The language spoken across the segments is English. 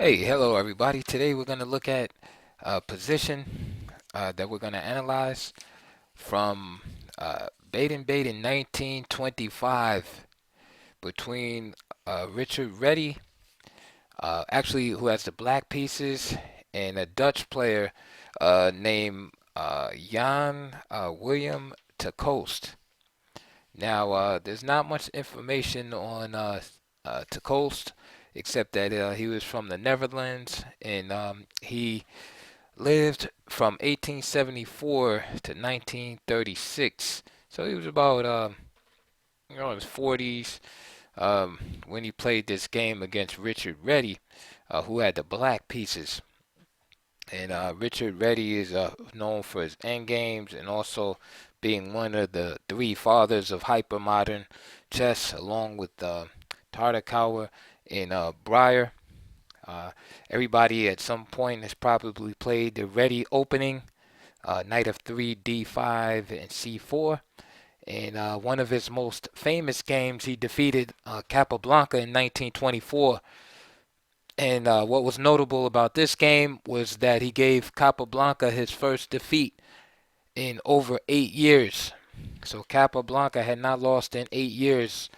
Hey, hello everybody. Today we're going to look at a position that we're going to analyze from Bait and Bait in 1925 between Richard Reti, actually who has the black pieces, and a Dutch player named Jan William te Kolste. Now, there's not much information on te Kolste except that he was from the Netherlands and he lived from 1874 to 1936. So he was about, in his 40s when he played this game against Richard Reti, who had the black pieces. And Richard Reti is known for his end games and also being one of the three fathers of hypermodern chess, along with Tartakower and Breyer. Uh, Everybody at some point has probably played the Reti opening, knight of 3, d5, and c4. And one of his most famous games, he defeated Capablanca in 1924. And what was notable about this game was that he gave Capablanca his first defeat in over 8 years. So Capablanca had not lost in 8 years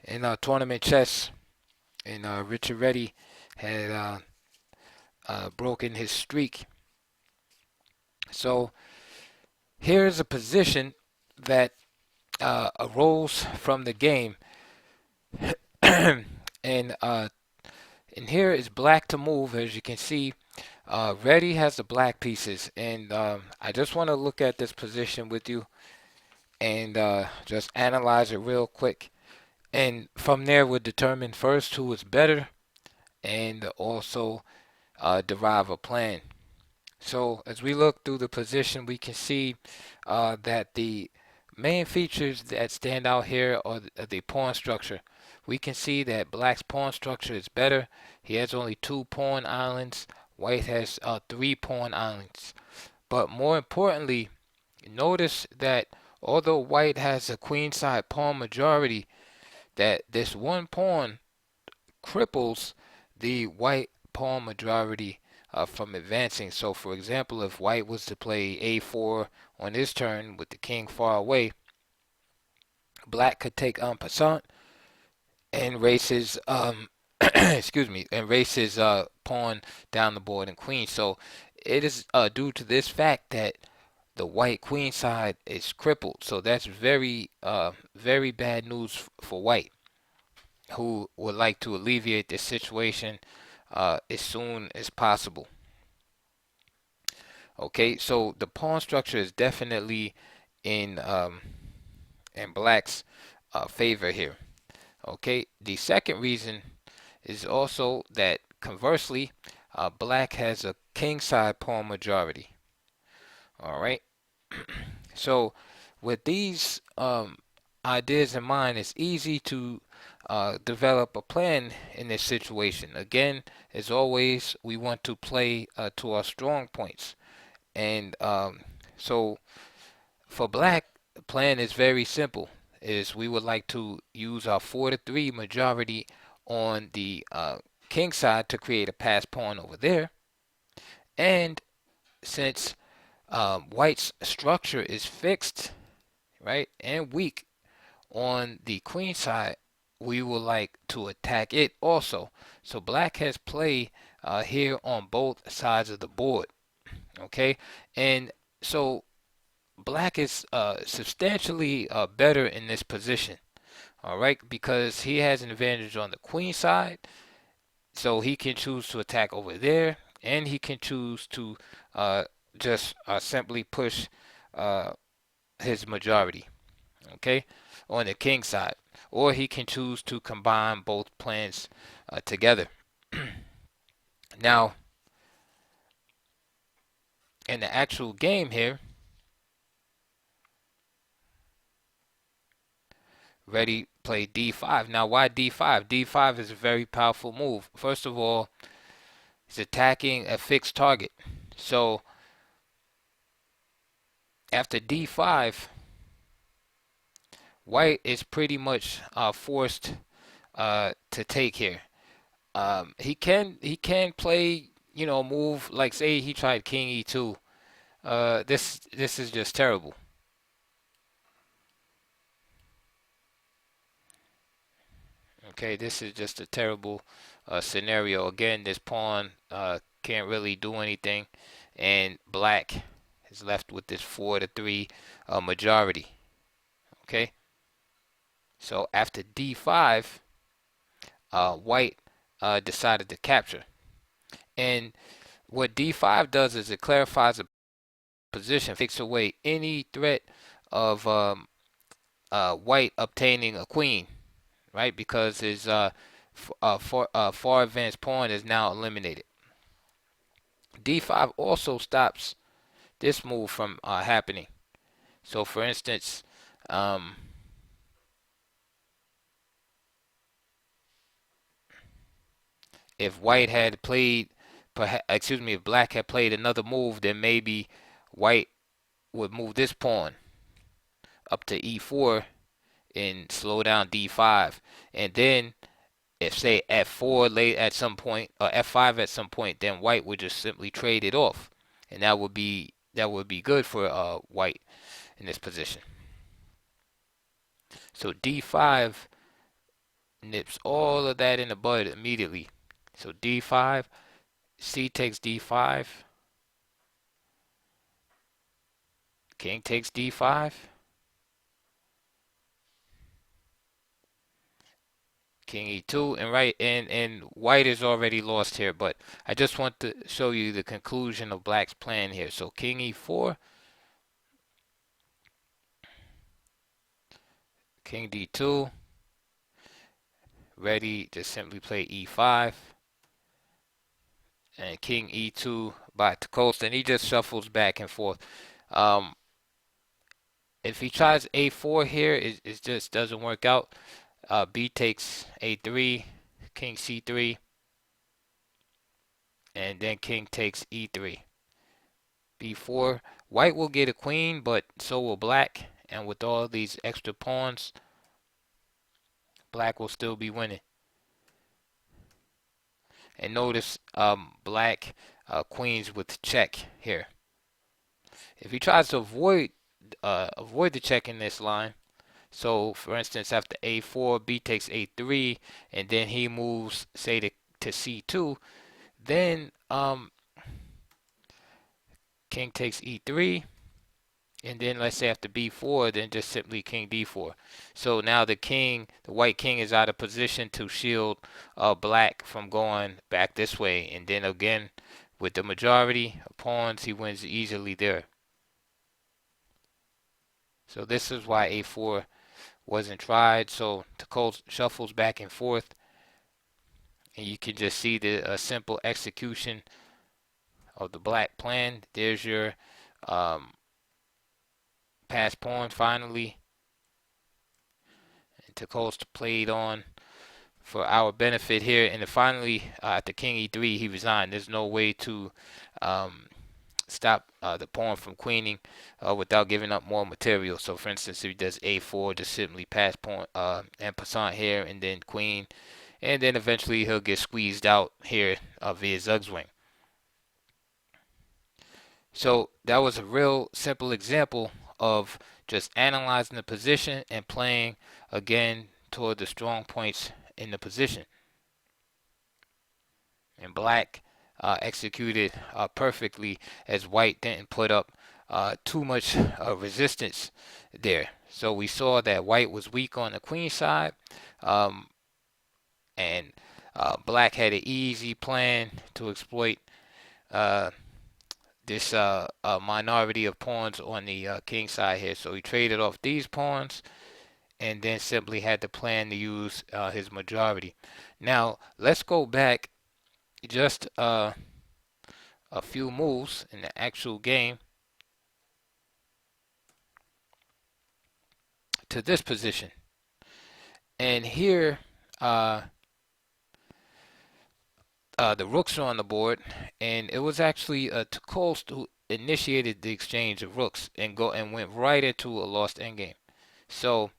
in tournament chess, and Richard Reti had broken his streak. So here's a position that arose from the game, and here is black to move. As you can see, Reti has the black pieces, and I just want to look at this position with you and just analyze it real quick. And from there, we'll determine first who is better, and also derive a plan. So as we look through the position, we can see that the main features that stand out here are the pawn structure. We can see that black's pawn structure is better. He has only 2 pawn islands. White has 3 pawn islands. But more importantly, notice that although white has a queenside pawn majority, that this one pawn cripples the white pawn majority from advancing. So, for example, if white was to play a4 on his turn with the king far away, black could take en passant and race his excuse me, and race his pawn down the board and queen. So it is due to this fact that the white queen side is crippled. So that's very bad news for white, who would like to alleviate this situation as soon as possible. Okay, so the pawn structure is definitely in black's favor here. Okay, the second reason is also that conversely, black has a king side pawn majority. All right, so with these ideas in mind, it's easy to develop a plan in this situation. Again, as always, we want to play to our strong points. And so for black, the plan is very simple. Is we would like to use our 4-3 majority on the king side to create a pass pawn over there. And since white's structure is fixed, right, and weak on the queen side, we would like to attack it also. So black has play here on both sides of the board. Okay, and so black is substantially better in this position. All right, because he has an advantage on the queen side, so he can choose to attack over there, and he can choose to just simply push uh, his majority. Okay, on the king side, or he can choose to combine both plans together. Now, in the actual game here, Reti played d5. Now, why d5? d5 is a very powerful move. First of all, he's attacking a fixed target. So, after d5, white is pretty much forced to take here. He can play, move like, say he tried king e2. This is just terrible. Okay, this is just a terrible scenario. Again, this pawn can't really do anything, and black is left with this 4-3 majority. Okay, so after d5, white decided to capture, and what d5 does is it clarifies a position, takes away any threat of white obtaining a queen, right? Because his far advanced pawn is now eliminated. D5 also stops this move from happening. So, for instance, um, if white had played, if black had played another move, then maybe white would move this pawn up to e4 and slow down d5, and then if say f4 late at some point or f5 at some point, then white would just simply trade it off, and that would be good for white in this position. So d5 nips all of that in the bud immediately. So d5, c takes d5, king takes d5, king e2, and right and white is already lost here, but I just want to show you the conclusion of black's plan here. So king e4, king d2, ready to simply play e5, and king e2 by Kolste, and he just shuffles back and forth. Um, if he tries a4 here, it just doesn't work out. B takes a3, king c3, and then king takes e3. b4, white will get a queen, but so will black, and with all these extra pawns, black will still be winning. And notice black queens with check here. If he tries to avoid the check in this line, so for instance after a4, b takes a3, and then he moves say to c2, then king takes e3, and then let's say after b4, then just simply king d4. So now the white king is out of position to shield black from going back this way, and then again with the majority of pawns, he wins easily there. So this is why a4 wasn't tried. So Tuchel shuffles back and forth, and you can just see the simple execution of the black plan. There's your um, pass pawn finally, and Tuchel's played on for our benefit here. And then finally, after king e3, he resigned. There's no way to stop the pawn from queening without giving up more material. So, for instance, if he does a4, just simply pass pawn and passant here, and then queen, and then eventually he'll get squeezed out here via Zugzwang. So that was a real simple example of just analyzing the position and playing again toward the strong points in the position. And black executed perfectly, as white didn't put up too much resistance there. So we saw that white was weak on the queen side, um, and black had an easy plan to exploit uh, this minority of pawns on the king side here. So he traded off these pawns and then simply had the plan to use his majority. Now let's go back just a few moves in the actual game to this position. And here uh, the rooks are on the board, and it was actually Tuchel who initiated the exchange of rooks and went right into a lost endgame. So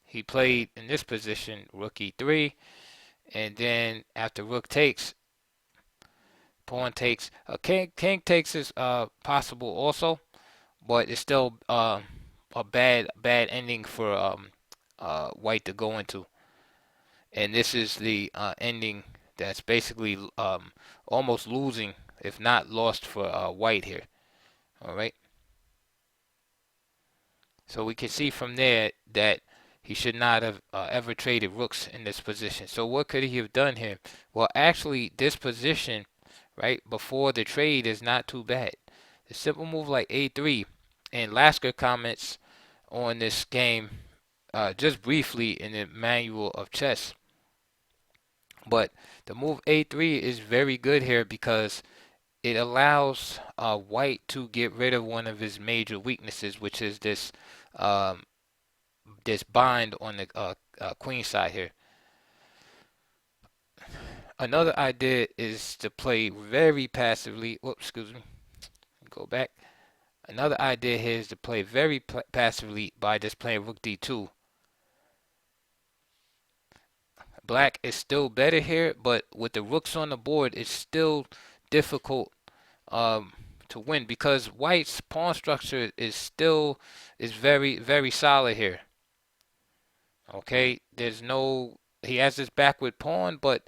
he played in this position rook e3, And then after rook takes, pawn takes, king takes is possible also, but it's still a bad ending for white to go into. And this is the ending that's basically almost losing, if not lost, for white here. All right. So we can see from there that he should not have ever traded rooks in this position. So what could he have done here? Well, actually, this position, right, before the trade is not too bad. A simple move like a3, and Lasker comments on this game just briefly in the manual of chess. But the move a3 is very good here because it allows white to get rid of one of his major weaknesses, which is um, this bind on the queen side here. Another idea is to play very passively. Whoops, excuse me. Go back. Another idea here is to play very passively by just playing rook d2. Black is still better here, but with the rooks on the board, it's still difficult um, to win because white's pawn structure is very solid here. Okay, he has this backward pawn, but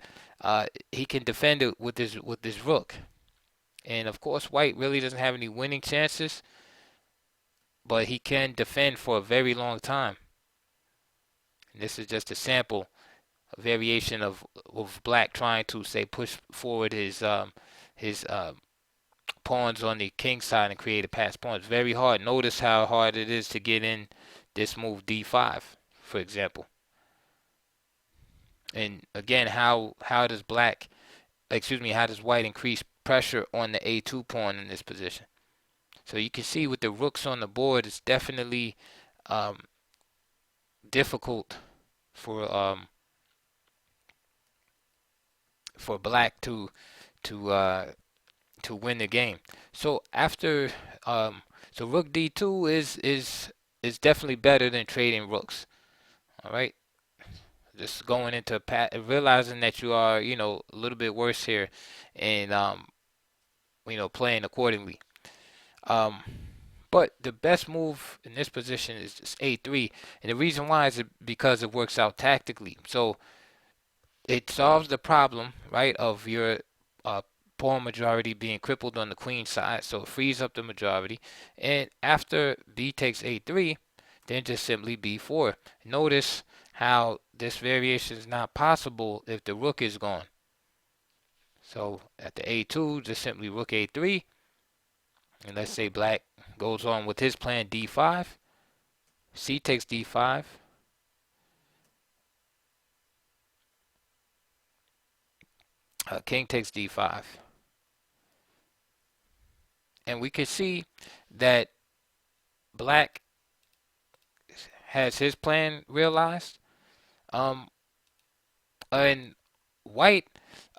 he can defend it with his rook. And of course, white really doesn't have any winning chances, but he can defend for a very long time. And this is just a sample, a variation of black trying to say push forward his pawns on the king side and create a pass pawn. It's very hard. Notice how hard it is to get in this move d5, for example. And again, how does how does white increase pressure on the a2 pawn in this position? So you can see with the rooks on the board, it's definitely um, difficult for um, for black to win the game. So after so rook d2 is definitely better than trading rooks. All right, just going into realizing that you are a little bit worse here, and playing accordingly. Um, but the best move in this position is just a3, and the reason why is because it works out tactically. So it solves the problem, right, of your uh, pawn majority being crippled on the queen side. So it frees up the majority, and after b takes a3, then just simply b4. Notice how this variation is not possible if the rook is gone. So at the a2, just simply rook a3, and let's say black goes on with his plan d5, c takes d5, king takes d5. And we can see that black has his plan realized. Um, and white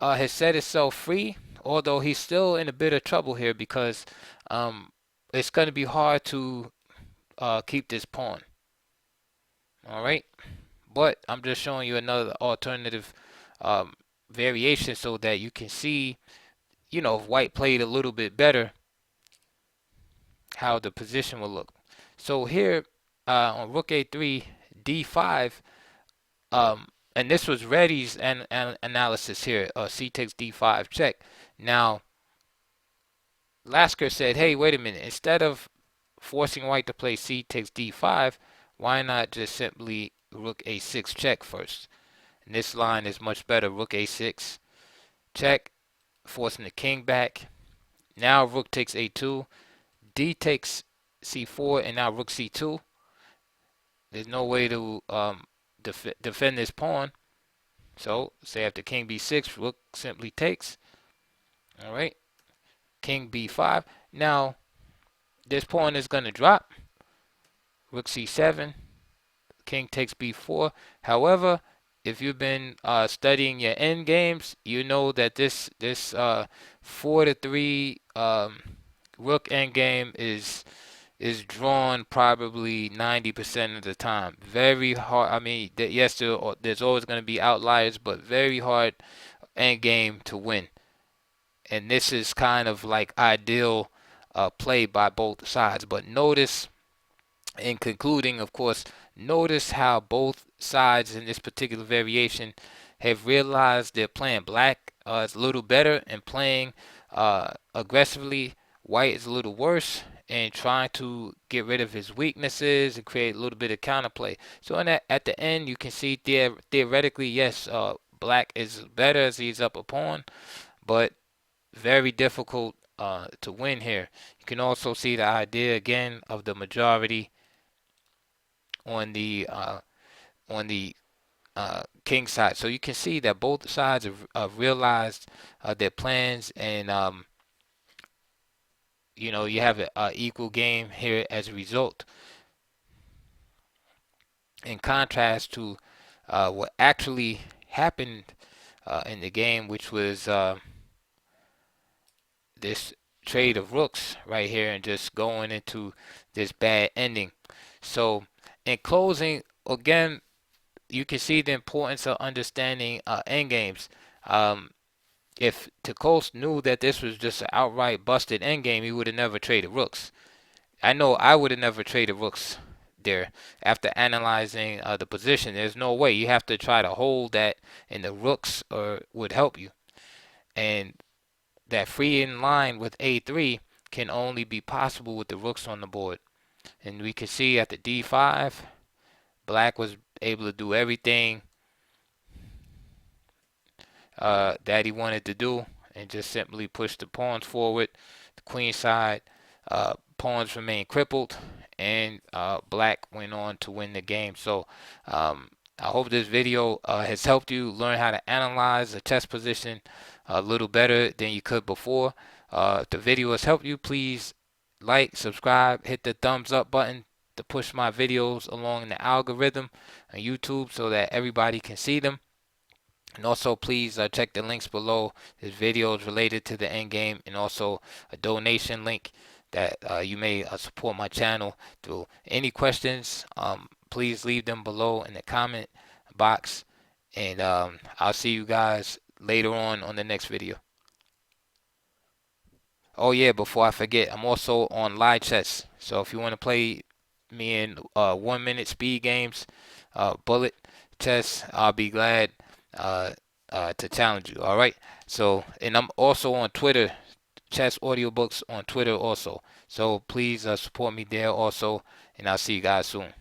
has set itself free, although he's still in a bit of trouble here because um, it's going to be hard to keep this pawn. All right, but I'm just showing you another alternative um, variation so that you can see, if white played a little bit better, how the position will look. So here on rook a3, d5, and this was Reti's analysis here. C takes d5 check. Now Lasker said, hey, wait a minute. Instead of forcing white to play c takes d5, why not just simply rook a6 check first? And this line is much better. Rook a6 check, forcing the king back. Now rook takes a2, d takes c4, and now rook c2. There's no way to defend this pawn. So say after king b6, rook simply takes. All right, king b5. Now this pawn is going to drop. Rook c7, king takes b4. However, if you've been studying your end games, you know that this 4 to 3 rook end game is is drawn probably 90% of the time. Very hard. I mean, yes, there's always going to be outliers, but very hard end game to win. And this is kind of like ideal play by both sides. But notice, in concluding, of course, notice how both sides in this particular variation have realized they're playing black is a little better and playing aggressively. White is a little worse and trying to get rid of his weaknesses and create a little bit of counterplay. So in that, at the end, you can see theoretically, yes, black is better as he's up a pawn, but very difficult to win here. You can also see the idea again of the majority on the king side. So you can see that both sides have realized their plans, and you have an equal game here as a result. In contrast to what actually happened in the game, which was this trade of rooks right here and just going into this bad ending. So in closing, again, you can see the importance of understanding endgames. If Kolste knew that this was just an outright busted endgame, he would have never traded rooks. I know I would have never traded rooks there after analyzing the position. There's no way. You have to try to hold that, and the rooks would help you. And that free in line with A3 can only be possible with the rooks on the board. And we can see at the D5, black was able to do everything that he wanted to do and just simply push the pawns forward. The queen side pawns remain crippled, and black went on to win the game. So I hope this video has helped you learn how to analyze a chess position a little better than you could before. If the video has helped you, please like, subscribe, hit the thumbs up button to push my videos along the algorithm on YouTube so that everybody can see them. And also, please check the links below. There's videos related to the end game, and also a donation link that you may support my channel through. Any questions, please leave them below in the comment box. And I'll see you guys later on the next video. Oh yeah, before I forget, I'm also on live chess. So if you want to play me in 1 minute speed games, bullet chess, I'll be glad to challenge you. All right. So, and I'm also on Twitter, chess audiobooks on Twitter also. So please support me there also, and I'll see you guys soon.